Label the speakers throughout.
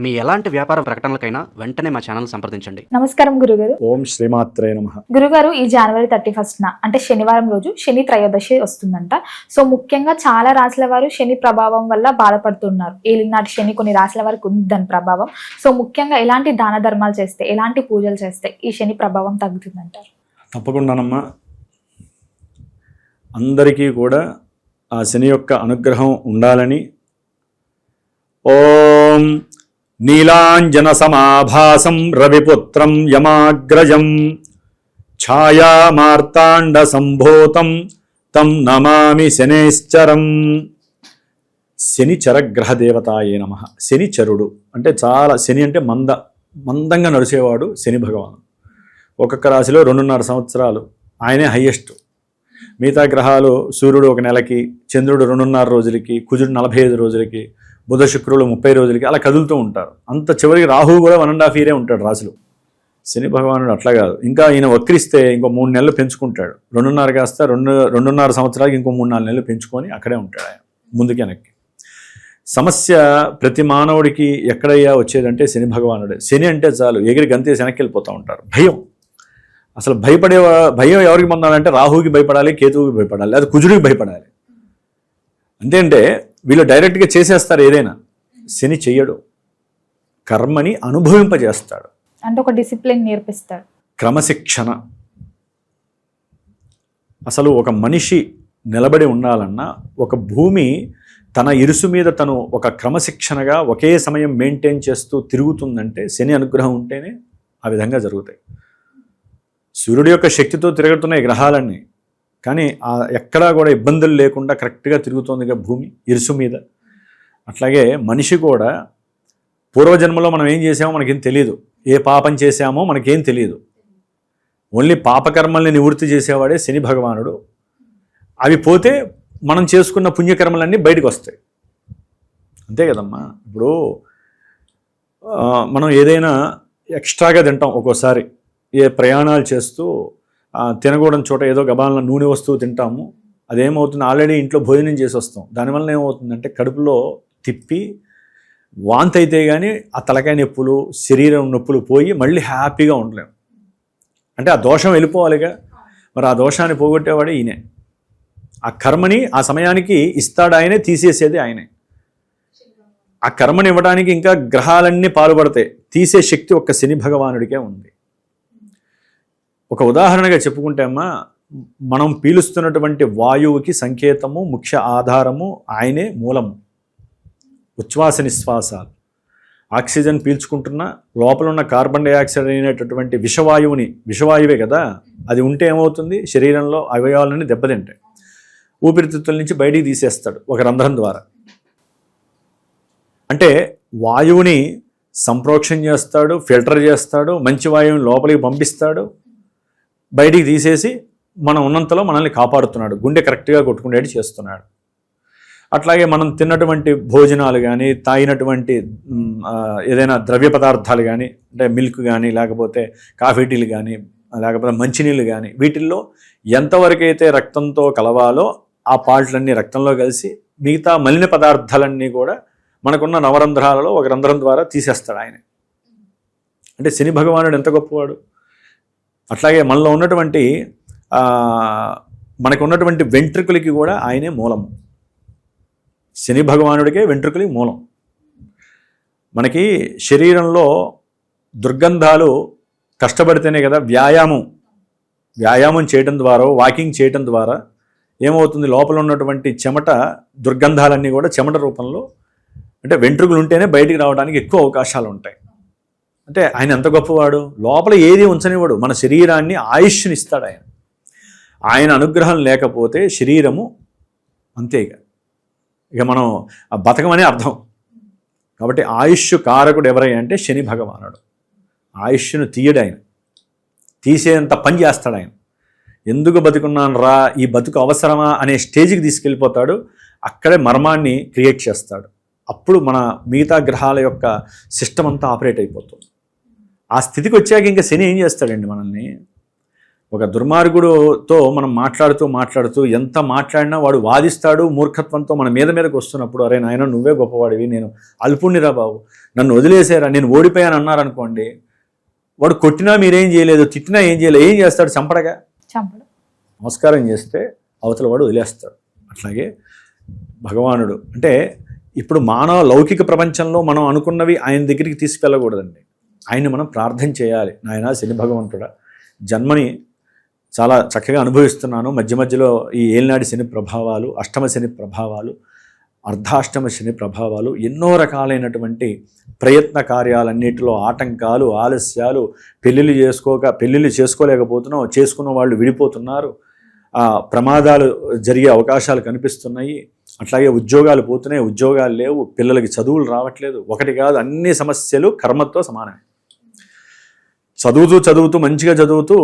Speaker 1: మీ ఎలాంటి వ్యాపార ప్రకటనలకైనా వెంటనే మా ఛానల్ సంప్రదించండి.
Speaker 2: నమస్కారం గురుగారు.
Speaker 3: ఓం శ్రీమాత్రే నమః.
Speaker 2: గురుగారు, ఈ జనవరి 31న అంటే శనివారం రోజు శని త్రయోదశి వస్తుందంట. సో ముఖ్యంగా చాలా రాశుల వారు శని ప్రభావం వల్ల బాధపడుతున్నారు. ఏలినాటి శని కొన్ని రాశుల వారికి ఉంది దాని ప్రభావం. సో ముఖ్యంగా ఎలాంటి దాన ధర్మాలు చేస్తే, ఎలాంటి పూజలు చేస్తే ఈ శని ప్రభావం తగ్గుతుందంటారు?
Speaker 3: తప్పకుండానమ్మా. అందరికీ కూడా ఆ శని యొక్క అనుగ్రహం ఉండాలని ఓం నీలాంజన సమాభాసం రవిపుత్రం యమాగ్రజం ఛాయామార్తాండ సంభూతం తం నమామి శనేశ్చరం. శనిచరగ్రహ దేవతాయే నమః. శనిచరుడు అంటే చాలా, శని అంటే మందంగా నడిచేవాడు శని భగవాను. ఒక్కొక్క రాశిలో 2.5 సంవత్సరాలు ఆయనే హయ్యెస్ట్. మిగతా గ్రహాలు సూర్యుడు 1 నెలకి, చంద్రుడు 2.5 రోజులకి, కుజుడు 45 రోజులకి, బుధ శుక్రులు 30 రోజులకి అలా కదులుతూ ఉంటారు. అంత చివరికి రాహువు కూడా 1.5 ఇయరే ఉంటాడు రాశులు. శని భగవానుడు అట్లా కాదు, ఇంకా ఈయన వక్రిస్తే ఇంకో 3 నెలలు పెంచుకుంటాడు. 2.5 కాస్త 2.5 సంవత్సరాలకి ఇంకో 3-4 నెలలు పెంచుకొని అక్కడే ఉంటాడు ఆయన, ముందుకి వెనక్కి. సమస్య ప్రతి మానవుడికి ఎక్కడయ్యా వచ్చేదంటే శని భగవానుడే. శని అంటే చాలు ఎగిరి గంతేసి వెనక్కి వెళ్ళిపోతూ ఉంటారు. భయం, అసలు భయం ఎవరికి పొందాలంటే రాహువుకి భయపడాలి, కేతువుకి భయపడాలి, అది కుజుడికి భయపడాలి. అంతేంటే వీళ్ళు డైరెక్ట్గా చేసేస్తారు ఏదైనా. శని చెయ్యడు, కర్మని అనుభవింపజేస్తాడు.
Speaker 2: అంటే ఒక డిసిప్లిన్ నేర్పిస్తాడు,
Speaker 3: క్రమశిక్షణ. అసలు ఒక మనిషి నిలబడి ఉండాలన్నా, ఒక భూమి తన ఇరుసు మీద తను ఒక క్రమశిక్షణగా ఒకే సమయం మెయింటైన్ చేస్తూ తిరుగుతుందంటే శని అనుగ్రహం ఉంటేనే ఆ విధంగా జరుగుతాయి. సూర్యుడి యొక్క శక్తితో తిరుగుతున్నాయి గ్రహాలన్నీ, కానీ ఎక్కడా కూడా ఇబ్బందులు లేకుండా కరెక్ట్గా తిరుగుతుందిగా భూమి ఇరుసు మీద. అట్లాగే మనిషి కూడా పూర్వజన్మలో మనం ఏం చేసామో మనకేం తెలియదు, ఏ పాపం చేసామో మనకేం తెలియదు. ఓన్లీ పాపకర్మల్ని నివృత్తి చేసేవాడే శని భగవానుడు. అవి పోతే మనం చేసుకున్న పుణ్యకర్మలన్నీ బయటకు వస్తాయి. అంతే కదమ్మా. ఇప్పుడు మనం ఏదైనా ఎక్స్ట్రాగా తింటాం ఒక్కోసారి, ఏ ప్రయాణాలు చేస్తూ తినకూడని చోట ఏదో గబాలన నూనె వస్తువు తింటాము. అదేమవుతుంది, ఆల్రెడీ ఇంట్లో భోజనం చేసి వస్తాం. దానివల్ల ఏమవుతుందంటే కడుపులో తిప్పి వాంతి అయితే కానీ ఆ తలకాయ నొప్పులు, శరీరం నొప్పులు పోయి మళ్ళీ హ్యాపీగా ఉండలేము. అంటే ఆ దోషం వెళ్ళిపోవాలిగా. మరి ఆ దోషాన్ని పోగొట్టేవాడే ఈయనే. ఆ కర్మని ఆ సమయానికి ఇస్తాడు ఆయనే, తీసేసేది ఆయనే. ఆ కర్మని ఇవ్వడానికి ఇంకా గ్రహాలన్నీ పాల్పడతాయి, తీసే శక్తి ఒక్క శని భగవానుడికే ఉంది. ఒక ఉదాహరణగా చెప్పుకుంటే అమ్మా, మనం పీలుస్తున్నటువంటి వాయువుకి సంకేతము, ముఖ్య ఆధారము ఆయనే, మూలము. ఉచ్ఛ్వాస నిశ్వాసాలు, ఆక్సిజన్ పీల్చుకుంటున్నా లోపల ఉన్న కార్బన్ డైఆక్సైడ్ అనేటటువంటి విషవాయువే కదా, అది ఉంటే ఏమవుతుంది, శరీరంలో అవయవాలన్నీ దెబ్బతింటాయి. ఊపిరితిత్తుల నుంచి బయటికి తీసేస్తాడు ఒక రంధ్రం ద్వారా. అంటే వాయువుని సంప్రోక్షణ చేస్తాడు, ఫిల్టర్ చేస్తాడు, మంచి వాయువుని లోపలికి పంపిస్తాడు, బయటికి తీసేసి మనం ఉన్నంతలో మనల్ని కాపాడుతున్నాడు, గుండె కరెక్ట్గా కొట్టుకునేది చేస్తున్నాడు. అట్లాగే మనం తిన్నటువంటి భోజనాలు కానీ, తాగినటువంటి ఏదైనా ద్రవ్య పదార్థాలు కానీ, అంటే మిల్క్ కానీ, లేకపోతే కాఫీ టీలు కానీ, లేకపోతే మంచినీళ్ళు కానీ, వీటిల్లో ఎంతవరకైతే రక్తంతో కలవాలో ఆ పార్ట్లన్నీ రక్తంలో కలిసి మిగతా మలిన పదార్థాలన్నీ కూడా మనకున్న నవరంధ్రాలలో ఒక రంధ్రం ద్వారా తీసేస్తాడు ఆయన. అంటే శని భగవానుడు ఎంత గొప్పవాడు. అట్లాగే మనలో ఉన్నటువంటి మనకు ఉన్నటువంటి వెంట్రుకలకి కూడా ఆయనే మూలము. శని భగవానుడికే వెంట్రుకలకి మూలం. మనకి శరీరంలో దుర్గంధాలు కష్టపడితేనే కదా, వ్యాయామం చేయడం ద్వారా, వాకింగ్ చేయడం ద్వారా ఏమవుతుంది, లోపల ఉన్నటువంటి చెమట దుర్గంధాలన్నీ కూడా చెమట రూపంలో, అంటే వెంట్రుకలు ఉంటేనే బయటికి రావడానికి ఎక్కువ అవకాశాలు ఉంటాయి. అంటే ఆయన ఎంత గొప్పవాడు. లోపల ఏది ఉంచనివాడు, మన శరీరాన్ని ఆయుష్ని ఇస్తాడు ఆయన. ఆయన అనుగ్రహం లేకపోతే శరీరము అంతేగా, ఇక మనం బతకమనే అర్థం. కాబట్టి ఆయుష్ కారకుడు ఎవరయ్యా అంటే శని భగవానుడు. ఆయుష్ను తీయడు ఆయన, తీసేంత పని చేస్తాడు ఆయన. ఎందుకు బతుకున్నాను రా, ఈ బతుకు అవసరమా అనే స్టేజ్కి తీసుకెళ్ళిపోతాడు. అక్కడే మర్మాన్ని క్రియేట్ చేస్తాడు. అప్పుడు మన మిగతా గ్రహాల యొక్క సిస్టమ్ అంతా ఆపరేట్ అయిపోతుంది. ఆ స్థితికి వచ్చాక ఇంకా శని ఏం చేస్తాడండి మనల్ని, ఒక దుర్మార్గుడుతో మనం మాట్లాడుతూ ఎంత మాట్లాడినా వాడు వాదిస్తాడు మూర్ఖత్వంతో మన మీదకి వస్తున్నప్పుడు, అరే నాయన నువ్వే గొప్పవాడివి, నేను అల్పుణ్ణిరా బాబు, నన్ను వదిలేసారా, నేను ఓడిపోయాను అన్నారనుకోండి, వాడు కొట్టినా మీరేం చేయలేదు, తిట్టినా ఏం చేయలేదు, ఏం చేస్తాడు? చంపడగా. నమస్కారం చేస్తే అవతల వాడు వదిలేస్తాడు. అట్లాగే భగవానుడు అంటే ఇప్పుడు మానవ లౌకిక ప్రపంచంలో మనం అనుకున్నవి ఆయన దగ్గరికి తీసుకెళ్ళకూడదండి. ఆయన్ని మనం ప్రార్థన చేయాలి. నాయన శని భగవంతుడా, జన్మని చాలా చక్కగా అనుభవిస్తున్నాను, మధ్య మధ్యలో ఈ ఏలినాడి శని ప్రభావాలు, అష్టమ శని ప్రభావాలు, అర్ధాష్టమ శని ప్రభావాలు, ఎన్నో రకాలైనటువంటి ప్రయత్న కార్యాలన్నిటిలో ఆటంకాలు, ఆలస్యాలు, పెళ్ళిళ్ళు చేసుకోలేకపోతున్నాం, చేసుకున్న వాళ్ళు విడిపోతున్నారు, ప్రమాదాలు జరిగే అవకాశాలు కనిపిస్తున్నాయి, అట్లాగే ఉద్యోగాలు పోతున్నాయి, ఉద్యోగాలు లేవు, పిల్లలకి చదువులు రావట్లేదు, ఒకటి కాదు అన్ని సమస్యలు కర్మతో సమానమే. చదువుతూ మంచిగా చదువుతూ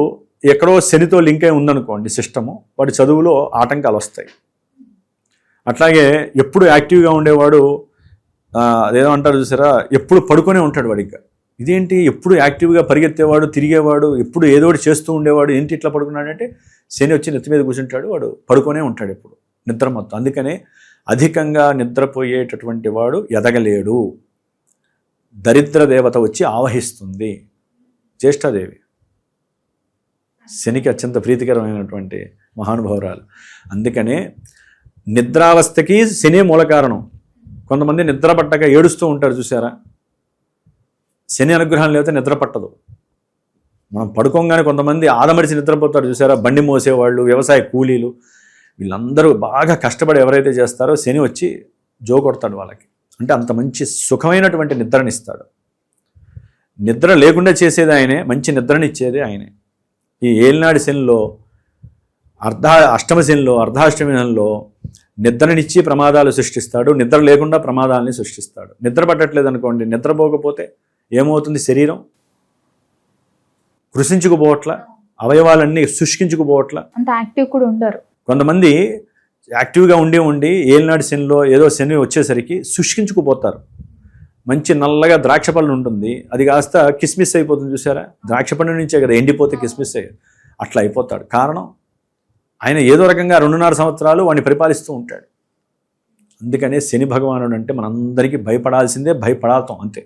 Speaker 3: ఎక్కడో శనితో లింక్ అయి ఉందనుకోండి సిస్టము, వాడి చదువులో ఆటంకాలు వస్తాయి. అట్లాగే ఎప్పుడు యాక్టివ్గా ఉండేవాడు, అదేదో అంటారు చూసారా, ఎప్పుడు పడుకొనే ఉంటాడు వాడికి. ఇదేంటి ఎప్పుడు యాక్టివ్గా పరిగెత్తేవాడు, తిరిగేవాడు, ఎప్పుడు ఏదో ఒకటి చేస్తూ ఉండేవాడు, ఏంటి ఇట్లా పడుకున్నాడంటే శని వచ్చి నెత్తి మీద కూర్చుంటాడు, వాడు పడుకొనే ఉంటాడు ఎప్పుడు, నిద్ర మొత్తం. అందుకనే అధికంగా నిద్రపోయేటటువంటి వాడు ఎదగలేడు. దరిద్ర దేవత వచ్చి ఆవహిస్తుంది, జ్యేష్ఠాదేవి, శనికి అత్యంత ప్రీతికరమైనటువంటి మహానుభావురాలు. అందుకనే నిద్రావస్థకి శని మూల కారణం. కొంతమంది నిద్ర పట్టక ఏడుస్తూ ఉంటారు చూసారా, శని అనుగ్రహం లేకపోతే నిద్ర పట్టదు. మనం పడుకోగానే కొంతమంది ఆదమరిచి నిద్రపోతారు చూసారా, బండి మోసేవాళ్ళు, వ్యవసాయ కూలీలు, వీళ్ళందరూ బాగా కష్టపడి ఎవరైతే చేస్తారో శని వచ్చి జో కొడతాడు వాళ్ళకి. అంటే అంత మంచి సుఖమైనటువంటి నిద్రనిస్తాడు. నిద్ర లేకుండా చేసేది ఆయనే, మంచి నిద్రనిచ్చేది ఆయనే. ఈ ఏలినాడి శనిలో, అష్టమ శనిలో, అర్ధాష్టమి శనిలో నిద్రనిచ్చి ప్రమాదాలు సృష్టిస్తాడు, నిద్ర లేకుండా ప్రమాదాలని సృష్టిస్తాడు. నిద్ర పట్టట్లేదు అనుకోండి, నిద్రపోకపోతే ఏమవుతుంది? శరీరం కృషించుకుపోవట్ల, అవయవాలన్నీ శుష్కించుకుపోవట్ల,
Speaker 2: అంత యాక్టివ్ కూడా ఉండరు.
Speaker 3: కొంతమంది యాక్టివ్గా ఉండి ఏలినాడు శనిలో ఏదో శని వచ్చేసరికి శుష్కించుకుపోతారు. మంచి నల్లగా ద్రాక్ష పళ్ళు ఉంటుంది, అది కాస్త కిస్మిస్ అయిపోతుంది చూసారా, ద్రాక్ష పండు నుంచే కదా ఎండిపోతే కిస్మిస్ అయ్యేది, అట్లా అయిపోతాడు. కారణం ఆయన ఏదో రకంగా 2.5 సంవత్సరాలు వాడిని పరిపాలిస్తూ ఉంటాడు. అందుకనే శని భగవానుడు అంటే మనందరికీ భయపడాల్సిందే, భయపడాలతాం అంతే.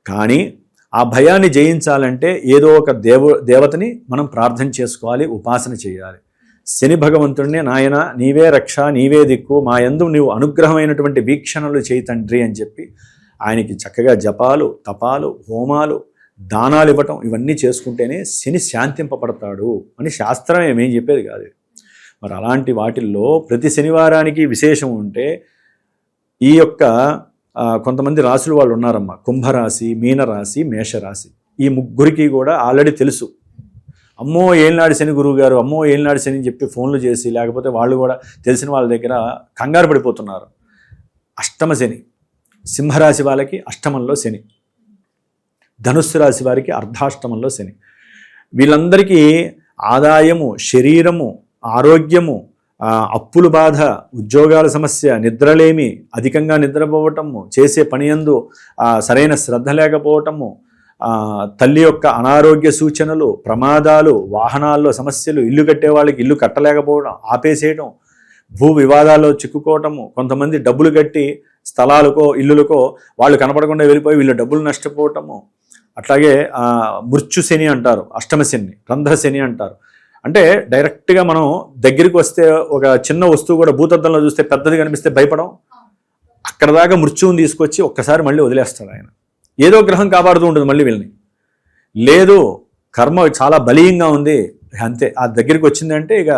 Speaker 3: కానీ ఆ భయాన్ని జయించాలంటే ఏదో ఒక దేవతని మనం ప్రార్థన చేసుకోవాలి, ఉపాసన చేయాలి. శని భగవంతుడిని నాయన నీవే రక్ష, నీవే దిక్కు, మా యందు నీవు అనుగ్రహమైనటువంటి వీక్షణలు చేయి తండ్రి అని చెప్పి ఆయనకి చక్కగా జపాలు, తపాలు, హోమాలు, దానాలు ఇవ్వటం, ఇవన్నీ చేసుకుంటేనే శని శాంతింపబడతాడు అని శాస్త్రం ఏమేం చెప్పేది కాదు. మరి అలాంటి వాటిల్లో ప్రతి శనివారానికి విశేషం ఉంటే ఈ యొక్క కొంతమంది రాశులు వాళ్ళు ఉన్నారమ్మా, కుంభరాశి, మీనరాశి, మేషరాశి, ఈ ముగ్గురికి కూడా ఆల్రెడీ తెలుసు. అమ్మో ఏలినాడు శని గురువు గారు, అమ్మో ఏలినాడు శని అని చెప్పి ఫోన్లు చేసి, లేకపోతే వాళ్ళు కూడా తెలిసిన వాళ్ళ దగ్గర కంగారు పడిపోతున్నారు. అష్టమ శని, సింహరాశి వాళ్ళకి అష్టమంలో శని, ధనుస్సు రాశి వారికి అర్ధాష్టమంలో శని. వీళ్ళందరికీ ఆదాయము, శరీరము, ఆరోగ్యము, అప్పుల బాధ, ఉద్యోగాల సమస్య, నిద్రలేమి, అధికంగా నిద్రపోవటము, చేసే పని యందు సరైన శ్రద్ధ లేకపోవటము, తల్లి యొక్క అనారోగ్య సూచనలు, ప్రమాదాలు, వాహనాల్లో సమస్యలు, ఇల్లు కట్టే వాళ్ళకి ఇల్లు కట్టలేకపోవడం, ఆపేసేయటం, భూ వివాదాల్లో చిక్కుకోవటము, కొంతమంది డబ్బులు కట్టి స్థలాలకో ఇల్లులకో వాళ్ళు కనపడకుండా వెళ్ళిపోయి వీళ్ళు డబ్బులు నష్టపోవటము. అట్లాగే మృత్యు శని అంటారు, అష్టమ శని, రంధ్ర శని అంటారు. అంటే డైరెక్ట్గా మనం దగ్గరికి వస్తే ఒక చిన్న వస్తువు కూడా భూతద్దంలో చూస్తే పెద్దది కనిపిస్తే భయపడం, అక్కడ దాకా మృత్యువుని తీసుకొచ్చి ఒక్కసారి మళ్ళీ వదిలేస్తాడు ఆయన. ఏదో గ్రహం కాపాడుతూ ఉంటుంది మళ్ళీ వీళ్ళని. లేదు కర్మ చాలా బలీయంగా ఉంది అంతే, ఆ దగ్గరికి వచ్చిందంటే ఇక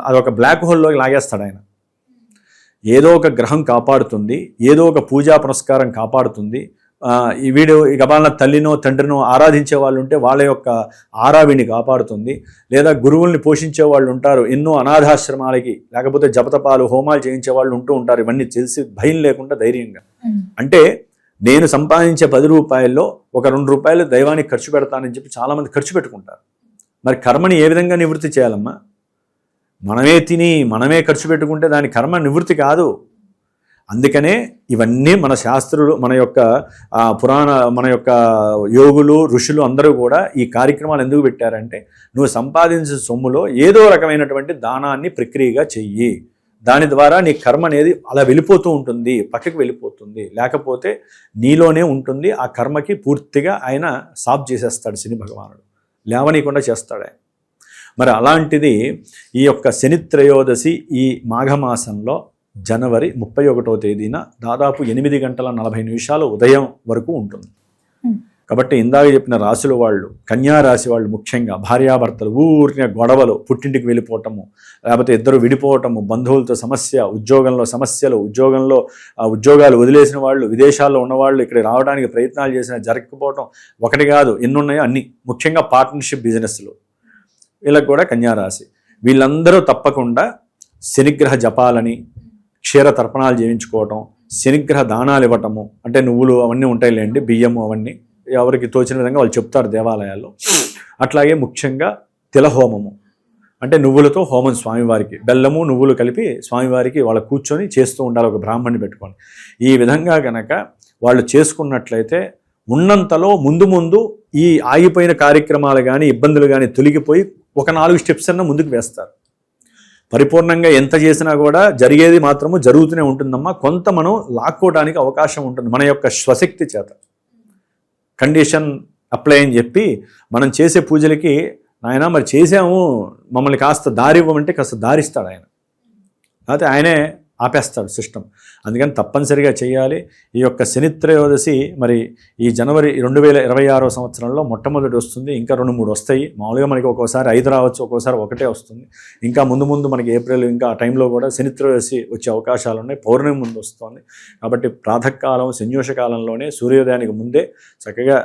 Speaker 3: అదొక బ్లాక్ హోల్లోకి లాగేస్తాడు ఆయన. ఏదో ఒక గ్రహం కాపాడుతుంది, ఏదో ఒక పూజా పునస్కారం కాపాడుతుంది. ఈ వీడు ఇక వాళ్ళ తల్లినో తండ్రినో ఆరాధించే వాళ్ళు ఉంటే వాళ్ళ యొక్క ఆరావిని కాపాడుతుంది. లేదా గురువుల్ని పోషించే వాళ్ళు ఉంటారు, ఎన్నో అనాథాశ్రమాలకి లేకపోతే జపతపాలు, హోమాలు చేయించే వాళ్ళు ఉంటూ ఉంటారు. ఇవన్నీ తెలిసి భయం లేకుండా ధైర్యంగా, అంటే నేను సంపాదించే 10 రూపాయల్లో ఒక 2 రూపాయలు దైవానికి ఖర్చు పెడతానని చెప్పి చాలామంది ఖర్చు పెట్టుకుంటారు. మరి కర్మని ఏ విధంగా నివృత్తి చేయాలమ్మా? మనమే తిని మనమే ఖర్చు పెట్టుకుంటే దాని కర్మ నివృత్తి కాదు. అందుకనే ఇవన్నీ మన శాస్త్రులు, మన యొక్క మన యొక్క యోగులు, ఋషులు అందరూ కూడా ఈ కార్యక్రమాలు ఎందుకు పెట్టారంటే, నువ్వు సంపాదించిన సొమ్ములో ఏదో రకమైనటువంటి దానాన్ని ప్రక్రియగా చెయ్యి. దాని ద్వారా నీ కర్మ అనేది అలా వెళ్ళిపోతూ ఉంటుంది, పక్కకి వెళ్ళిపోతుంది, లేకపోతే నీలోనే ఉంటుంది. ఆ కర్మకి పూర్తిగా ఆయన సాఫ్ చేసేస్తాడు శని భగవానుడు, లేవనీయకుండా చేస్తాడు ఆయన. మరి అలాంటిది ఈ యొక్క శని త్రయోదశి ఈ మాఘమాసంలో జనవరి 31వ తేదీన దాదాపు 8:40 ఉదయం వరకు ఉంటుంది. కాబట్టి ఇందాక చెప్పిన రాశుల వాళ్ళు, కన్యా రాశి వాళ్ళు ముఖ్యంగా భార్యాభర్తలు ఊరికే గొడవలు, పుట్టింటికి వెళ్ళిపోవటము, లేకపోతే ఇద్దరు విడిపోవటము, బంధువులతో సమస్య, ఉద్యోగంలో సమస్యలు, ఉద్యోగాలు వదిలేసిన వాళ్ళు, విదేశాల్లో ఉన్నవాళ్ళు ఇక్కడ రావడానికి ప్రయత్నాలు చేసినా జరగకపోవటం, ఒకటి కాదు ఎన్నున్నాయో అన్ని. ముఖ్యంగా పార్ట్నర్షిప్ బిజినెస్లు, వీళ్ళకి కూడా కన్యా రాశి. వీళ్ళందరూ తప్పకుండా శనిగ్రహ జపాలని, క్షీర తర్పణాలు చేయించుకోవటం, శనిగ్రహ దానాలు ఇవ్వటము, అంటే నువ్వులు అవన్నీ ఉంటాయిలేండి, బియ్యము అవన్నీ ఎవరికి తోచిన విధంగా వాళ్ళు చెప్తారు దేవాలయాల్లో. అట్లాగే ముఖ్యంగా తిలహోమము, అంటే నువ్వులతో హోమం స్వామివారికి, బెల్లము నువ్వులు కలిపి స్వామివారికి వాళ్ళ కూర్చొని చేస్తూ ఉండాలి, ఒక బ్రాహ్మణ్ణి పెట్టుకొని. ఈ విధంగా కనుక వాళ్ళు చేసుకున్నట్లయితే ఉన్నంతలో ముందు ఈ ఆగిపోయిన కార్యక్రమాలు కానీ ఇబ్బందులు కానీ తొలగిపోయి ఒక 4 స్టెప్స్ అన్న ముందుకు వేస్తారు. పరిపూర్ణంగా ఎంత చేసినా కూడా జరిగేది మాత్రము జరుగుతూనే ఉంటుందమ్మా. కొంత మనం లాక్కోవడానికి అవకాశం ఉంటుంది మన యొక్క స్వశక్తి చేత. కండిషన్ అప్లై అని చెప్పి మనం చేసే పూజలకి, నాయన మరి చేసాము మమ్మల్ని కాస్త దారి ఇవ్వమంటే కాస్త దారిస్తాడు ఆయన, అయితే ఆయనే ఆపేస్తాడు సిస్టమ్. అందుకని తప్పనిసరిగా చేయాలి. ఈ యొక్క శని త్రయోదశి మరి ఈ జనవరి 2026వ సంవత్సరంలో మొట్టమొదటి వస్తుంది. ఇంకా 2-3 వస్తాయి. మామూలుగా మనకి ఒక్కోసారి 5 రావచ్చు, ఒక్కోసారి 1 వస్తుంది. ఇంకా ముందు మనకి ఏప్రిల్ ఇంకా ఆ టైంలో కూడా శని త్రయోదశి వచ్చే అవకాశాలు ఉన్నాయి. పౌర్ణమి ముందు వస్తుంది. కాబట్టి ప్రాతకాలం శన్యూష కాలంలోనే సూర్యోదయానికి ముందే చక్కగా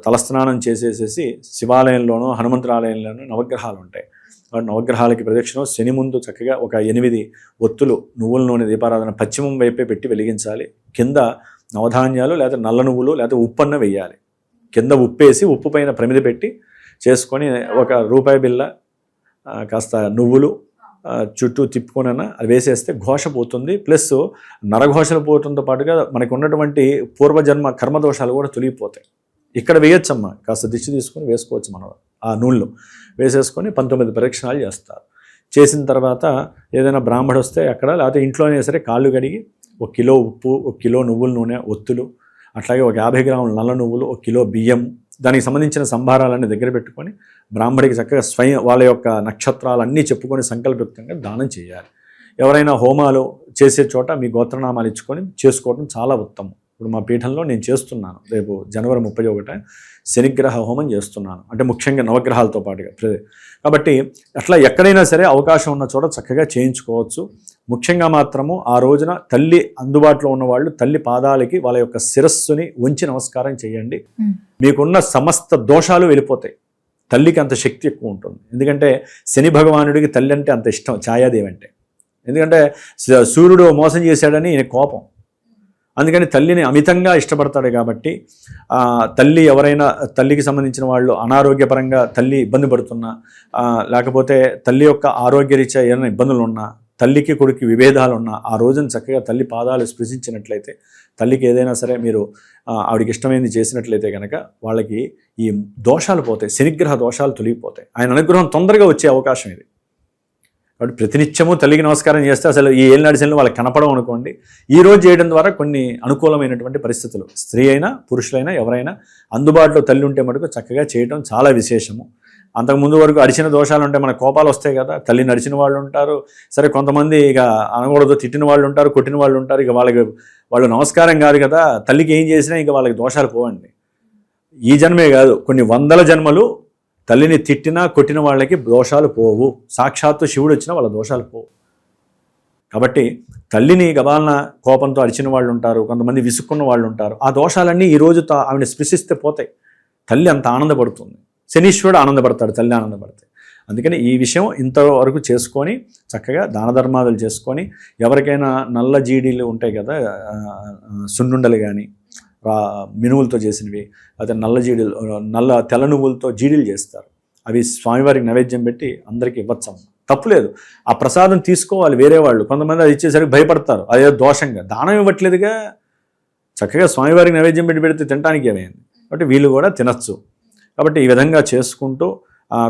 Speaker 3: తలస్నానం చేసేసేసి శివాలయంలోనూ హనుమంతురాలయంలోనూ నవగ్రహాలు ఉంటాయి. నవగ్రహాలకి ప్రదక్షిణం శని ముందు చక్కగా ఒక 8 ఒత్తులు నువ్వుల నూనె దీపారాధన పశ్చిమం వైపే పెట్టి వెలిగించాలి. కింద నవధాన్యాలు లేదా నల్ల నువ్వులు లేదా ఉప్పన్న వేయాలి. కింద ఉప్పేసి ఉప్పు పైన ప్రమిద పెట్టి చేసుకొని ఒక రూపాయి బిళ్ళ కాస్త నువ్వులు చుట్టూ తిప్పుకొనైనా అది వేసేస్తే ఘోష పోతుంది. ప్లస్ నరఘోషలు పోవడంతో పాటుగా మనకు ఉన్నటువంటి పూర్వజన్మ కర్మదోషాలు కూడా తొలగిపోతాయి. ఇక్కడ వేయొచ్చమ్మా, కాస్త దిష్టి తీసుకొని వేసుకోవచ్చు మనం. ఆ నూనెలో వేసేసుకొని 19 ప్రదక్షిణాలు చేస్తారు. చేసిన తర్వాత ఏదైనా బ్రాహ్మడు వస్తే అక్కడ, లేకపోతే ఇంట్లోనే సరే కాళ్ళు కడిగి 1 కిలో ఉప్పు, 1 కిలో నువ్వుల నూనె ఒత్తులు, అట్లాగే ఒక 50 గ్రాముల నల్ల నువ్వులు, 1 కిలో బియ్యం, దానికి సంబంధించిన సంభారాలన్నీ దగ్గర పెట్టుకొని బ్రాహ్మడికి చక్కగా స్వయం వాళ్ళ యొక్క నక్షత్రాలన్నీ చెప్పుకొని సంకల్పయుక్తంగా దానం చేయాలి. ఎవరైనా హోమాలు చేసే చోట మీ గోత్రనామాలు ఇచ్చుకొని చేసుకోవడం చాలా ఉత్తమం. ఇప్పుడు మా పీఠంలో నేను చేస్తున్నాను, రేపు జనవరి 31 శనిగ్రహ హోమం చేస్తున్నాను, అంటే ముఖ్యంగా నవగ్రహాలతో పాటుగా. కాబట్టి అట్లా ఎక్కడైనా సరే అవకాశం ఉన్న చోట చక్కగా చేయించుకోవచ్చు. ముఖ్యంగా మాత్రము ఆ రోజున తల్లి అందుబాటులో ఉన్నవాళ్ళు తల్లి పాదాలకి వాళ్ళ యొక్క శిరస్సుని ఉంచి నమస్కారం చేయండి. మీకున్న సమస్త దోషాలు వెళ్ళిపోతాయి. తల్లికి అంత శక్తి ఎక్కువ ఉంటుంది. ఎందుకంటే శని భగవానుడికి తల్లి అంటే అంత ఇష్టం, ఛాయాదేవి అంటే. ఎందుకంటే సూర్యుడు మోసం చేశాడని ఈయన కోపం. అందుకని తల్లిని అమితంగా ఇష్టపడతాడు. కాబట్టి తల్లి ఎవరైనా, తల్లికి సంబంధించిన వాళ్ళు అనారోగ్యపరంగా తల్లి ఇబ్బంది పడుతున్నా, లేకపోతే తల్లి యొక్క ఆరోగ్యరీత్యా ఏమైనా ఇబ్బందులు ఉన్నా, తల్లికి కొడుకు విభేదాలు ఉన్నా, ఆ రోజున చక్కగా తల్లి పాదాలు స్పృశించినట్లయితే, తల్లికి ఏదైనా సరే మీరు ఆవిడకి ఇష్టమైనది చేసినట్లయితే కనుక వాళ్ళకి ఈ దోషాలు పోతాయి, శనిగ్రహ దోషాలు తొలగిపోతాయి. ఆయన అనుగ్రహం తొందరగా వచ్చే అవకాశం ఇది. కాబట్టి ప్రతినిత్యము తల్లికి నమస్కారం చేస్తే అసలు ఈ ఏళ్ళనాటి శనులు వాళ్ళకి కనపడం అనుకోండి. ఈ రోజు చేయడం ద్వారా కొన్ని అనుకూలమైనటువంటి పరిస్థితులు, స్త్రీ అయినా పురుషులైనా ఎవరైనా అందుబాటులో తల్లి ఉంటే మటుకు చక్కగా చేయడం చాలా విశేషము. అంతకుముందు వరకు అడిచిన దోషాలు ఉంటే మన కోపాలు వస్తాయి కదా, తల్లిని అడిచిన వాళ్ళు ఉంటారు, సరే కొంతమంది ఇక అనకూడదు తిట్టిన వాళ్ళు ఉంటారు, కొట్టిన వాళ్ళు ఉంటారు. ఇక వాళ్ళు నమస్కారం కాదు కదా, తల్లికి ఏం చేసినా ఇక వాళ్ళకి దోషాలు పోవండి. ఈ జన్మే కాదు, కొన్ని 100 జన్మలు తల్లిని తిట్టినా కొట్టిన వాళ్ళకి దోషాలు పోవు. సాక్షాత్తు శివుడు వచ్చినా వాళ్ళ దోషాలు పోవు. కాబట్టి తల్లిని గబాలన కోపంతో అరిచిన వాళ్ళు ఉంటారు, కొంతమంది విసుక్కున్న వాళ్ళు ఉంటారు. ఆ దోషాలన్నీ ఈ రోజు ఆవిడని స్పృశిస్తే పోతాయి. తల్లి అంత ఆనందపడుతుంది, శనీశ్వరుడు ఆనందపడతాడు, తల్లి ఆనందపడతాయి. అందుకని ఈ విషయం ఇంతవరకు చేసుకొని చక్కగా దాన ధర్మాదులు చేసుకొని, ఎవరికైనా నల్ల జీడీలు ఉంటాయి కదా, సున్నుండలు కానీ మినువులతో చేసినవి, అయితే నల్ల జీడీలు, తెల్ల నువ్వులతో జీడీలు చేస్తారు. అవి స్వామివారికి నైవేద్యం పెట్టి అందరికీ ఇవ్వచ్చమ్మ. తప్పులేదు. ఆ ప్రసాదం తీసుకోవాలి వేరే వాళ్ళు. కొంతమంది అది ఇచ్చేసరికి భయపడతారు, అదే దోషంగా. దానం ఇవ్వట్లేదుగా, చక్కగా స్వామివారికి నైవేద్యం పెడితే తినడానికి ఏమైంది. కాబట్టి వీళ్ళు కూడా తినచ్చు. కాబట్టి ఈ విధంగా చేసుకుంటూ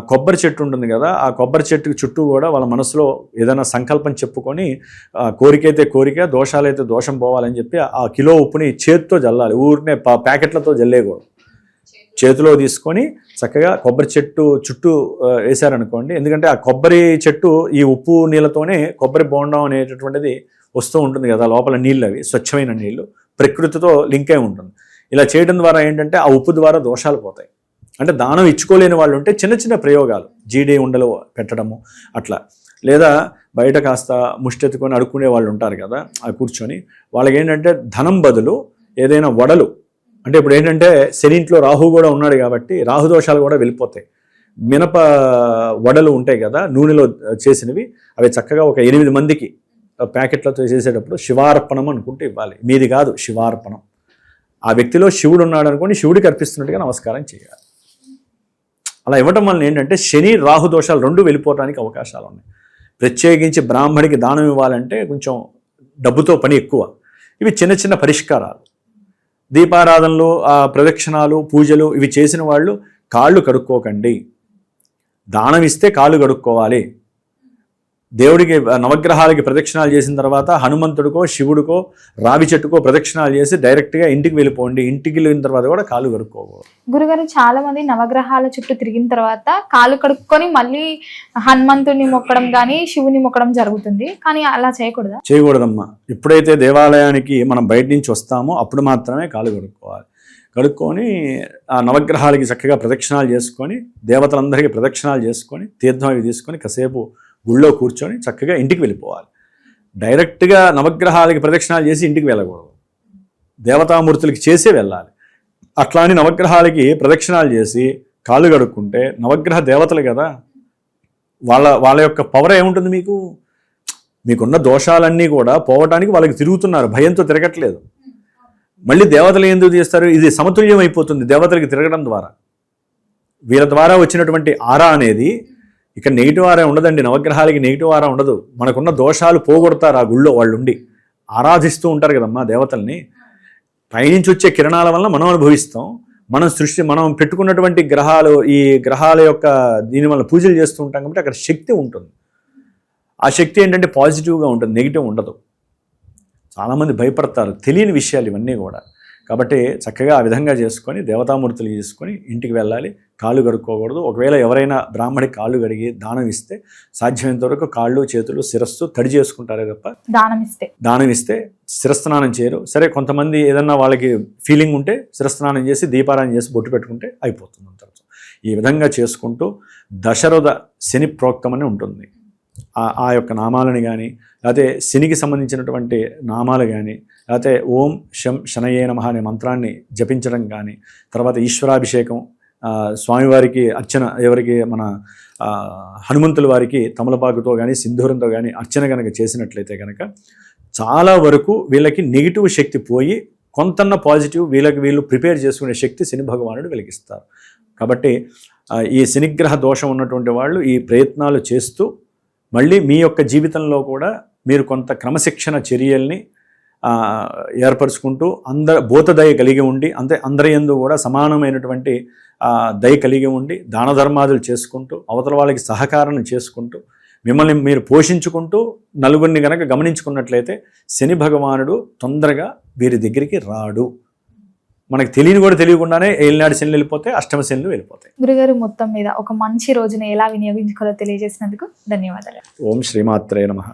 Speaker 3: కొబ్బరి చెట్టు ఉంటుంది కదా, ఆ కొబ్బరి చెట్టుకి చుట్టూ కూడా వాళ్ళ మనసులో ఏదైనా సంకల్పం చెప్పుకొని కోరికైతే కోరిక, దోషాలైతే దోషం పోవాలని చెప్పి ఆ కిలో ఉప్పుని చేతితో జల్లాలి. ఊరినే ప్యాకెట్లతో జల్లేయకూడదు. చేతిలో తీసుకొని చక్కగా కొబ్బరి చెట్టు చుట్టూ వేశారనుకోండి. ఎందుకంటే ఆ కొబ్బరి చెట్టు ఈ ఉప్పు నీళ్ళతోనే కొబ్బరి బోండం అనేటటువంటిది వస్తూ ఉంటుంది కదా, లోపల నీళ్ళు అవి స్వచ్ఛమైన నీళ్ళు, ప్రకృతితో లింక్ అయి ఉంటుంది. ఇలా చేయడం ద్వారా ఏంటంటే ఆ ఉప్పు ద్వారా దోషాలు పోతాయి. అంటే దానం ఇచ్చుకోలేని వాళ్ళు ఉంటే చిన్న చిన్న ప్రయోగాలు, జీడి ఉండలు పెట్టడము అట్లా, లేదా బయట కాస్త ముష్టెత్తుకొని అడుక్కునే వాళ్ళు ఉంటారు కదా, అవి కూర్చొని వాళ్ళకి ఏంటంటే ధనం బదులు ఏదైనా వడలు, అంటే ఇప్పుడు ఏంటంటే శని ఇంట్లో రాహు కూడా ఉన్నాడు కాబట్టి రాహు దోషాలు కూడా వెళ్ళిపోతాయి. మినప వడలు ఉంటాయి కదా నూనెలో చేసినవి, అవి చక్కగా ఒక 8 మందికి ప్యాకెట్లతో చేసేటప్పుడు శివార్పణం అనుకుంటూ ఇవ్వాలి. మీది కాదు, శివార్పణం. ఆ వ్యక్తిలో శివుడు ఉన్నాడు అనుకోండి, శివుడికి అర్పిస్తున్నట్టుగా నమస్కారం చేయాలి. అలా ఇవ్వటం వల్ల ఏంటంటే శని రాహు దోషాలు 2 వెళ్ళిపోవడానికి అవకాశాలు ఉన్నాయి. ప్రత్యేకించి బ్రాహ్మడికి దానం ఇవ్వాలంటే కొంచెం డబ్బుతో పని ఎక్కువ. ఇవి చిన్న చిన్న పరిష్కారాలు. దీపారాధనలు, ప్రదక్షిణాలు, పూజలు ఇవి చేసిన వాళ్ళు కాళ్ళు కడుక్కోకండి. దానం ఇస్తే కాళ్ళు కడుక్కోవాలి. దేవుడికి నవగ్రహాలకి ప్రదక్షిణాలు చేసిన తర్వాత హనుమంతుడికో శివుడికో రావి చెట్టుకో ప్రదక్షిణాలు చేసి డైరెక్ట్గా ఇంటికి వెళ్ళిపోండి. ఇంటికి వెళ్ళిన తర్వాత కూడా కాళ్ళు కడుక్కోకూడదు.
Speaker 2: గురుగారు, చాలా మంది నవగ్రహాల చుట్టూ తిరిగిన తర్వాత కాళ్ళు కడుక్కొని మళ్ళీ హనుమంతుడిని మొక్కడం కానీ శివుని మొక్కడం జరుగుతుంది, కానీ అలా చేయకూడదా?
Speaker 3: చేయకూడదమ్మా. ఎప్పుడైతే దేవాలయానికి మనం బయట నుంచి వస్తామో అప్పుడు మాత్రమే కాళ్ళు కడుక్కోవాలి. కడుక్కొని ఆ నవగ్రహాలకి చక్కగా ప్రదక్షిణాలు చేసుకొని, దేవతలందరికీ ప్రదక్షిణాలు చేసుకొని, తీర్థం అవి తీసుకొని కాసేపు గుళ్ళో కూర్చొని చక్కగా ఇంటికి వెళ్ళిపోవాలి. డైరెక్ట్గా నవగ్రహాలకి ప్రదక్షిణాలు చేసి ఇంటికి వెళ్ళకూడదు, దేవతామూర్తులకి చేసే వెళ్ళాలి. అట్లా అని నవగ్రహాలకి ప్రదక్షిణాలు చేసి కాళ్ళు కడుక్కుంటే నవగ్రహ దేవతలు కదా, వాళ్ళ యొక్క పవర్ ఏముంటుంది మీకు? మీకున్న దోషాలన్నీ కూడా పోవటానికి వాళ్ళకి తిరుగుతున్నారు, భయంతో తిరగట్లేదు. మళ్ళీ దేవతలు ఎందుకు చేస్తారు? ఇది సమతుల్యం అయిపోతుంది దేవతలకి తిరగడం ద్వారా. వీళ్ళ ద్వారా వచ్చినటువంటి ఆరా అనేది ఇక్కడ నెగిటివ్ ఆరా ఉండదండి. నవగ్రహాలకి నెగిటివ్ ఆరా ఉండదు. మనకున్న దోషాలు పోగొడతారు ఆ గుళ్ళో వాళ్ళు ఉండి ఆరాధిస్తూ ఉంటారు కదమ్మా దేవతల్ని. పైనుంచి వచ్చే కిరణాల వల్ల మనం అనుభవిస్తాం. మనం పెట్టుకున్నటువంటి గ్రహాలు, ఈ గ్రహాల యొక్క దీని వల్ల పూజలు చేస్తూ ఉంటాం కాబట్టి అక్కడ శక్తి ఉంటుంది. ఆ శక్తి ఏంటంటే పాజిటివ్గా ఉంటుంది, నెగిటివ్ ఉండదు. చాలామంది భయపడతారు, తెలియని విషయాలు ఇవన్నీ కూడా. కాబట్టి చక్కగా ఆ విధంగా చేసుకొని దేవతామూర్తులు చేసుకొని ఇంటికి వెళ్ళాలి. కాళ్ళు కడుక్కోకూడదు. ఒకవేళ ఎవరైనా బ్రాహ్మడికి కాళ్ళు కడిగి దానం ఇస్తే సాధ్యమైనంత వరకు కాళ్ళు, చేతులు, శిరస్సు తడి చేసుకుంటారే తప్ప దానం ఇస్తే శిరస్నానం చేయరు. సరే, కొంతమంది ఏదన్నా వాళ్ళకి ఫీలింగ్ ఉంటే శిరస్నానం చేసి దీపారాధన చేసి బొట్టు పెట్టుకుంటే అయిపోతుంది అంటారు. ఈ విధంగా చేసుకుంటూ దశరథ శని ప్రోక్తమని ఉంటుంది. ఆ యొక్క నామాలని కానీ, లేకపోతే శనికి సంబంధించినటువంటి నామాలు కానీ, లేకపోతే ఓం శం శనయే నమః అనే మంత్రాన్ని జపించడం కానీ, తర్వాత ఈశ్వరాభిషేకం, స్వామివారికి అర్చన, ఎవరికి మన హనుమంతుల వారికి తమలపాకుతో కానీ సింధూరంతో కానీ అర్చన కనుక చేసినట్లయితే కనుక చాలా వరకు వీళ్ళకి నెగిటివ్ శక్తి పోయి కొంతన్న పాజిటివ్ వీళ్ళు ప్రిపేర్ చేసుకునే శక్తి శని భగవానుడు వెలిగిస్తారు. కాబట్టి ఈ శనిగ్రహ దోషం ఉన్నటువంటి వాళ్ళు ఈ ప్రయత్నాలు చేస్తూ మళ్ళీ మీ యొక్క జీవితంలో కూడా మీరు కొంత క్రమశిక్షణ చర్యల్ని ఏర్పరచుకుంటూ భూతదయ కలిగి ఉండి, అందరి యందు కూడా సమానమైనటువంటి దయ కలిగి ఉండి దాన ధర్మాదులు చేసుకుంటూ అవతల వాళ్ళకి సహకారం చేసుకుంటూ మిమ్మల్ని మీరు పోషించుకుంటూ నలుగురిని కనుక గమనించుకున్నట్లయితే శని భగవానుడు తొందరగా వీరి దగ్గరికి రాడు. మనకు తెలియకుండానే ఏలినాడు శనులు వెళ్ళిపోతే అష్టమ శనులు వెళ్ళిపోతాయి.
Speaker 2: గురుగారు, మొత్తం మీద ఒక మంచి రోజున ఎలా వినియోగించుకోవాలో తెలియజేసినందుకు ధన్యవాదాలు.
Speaker 3: ఓం శ్రీమాత్రే నమః.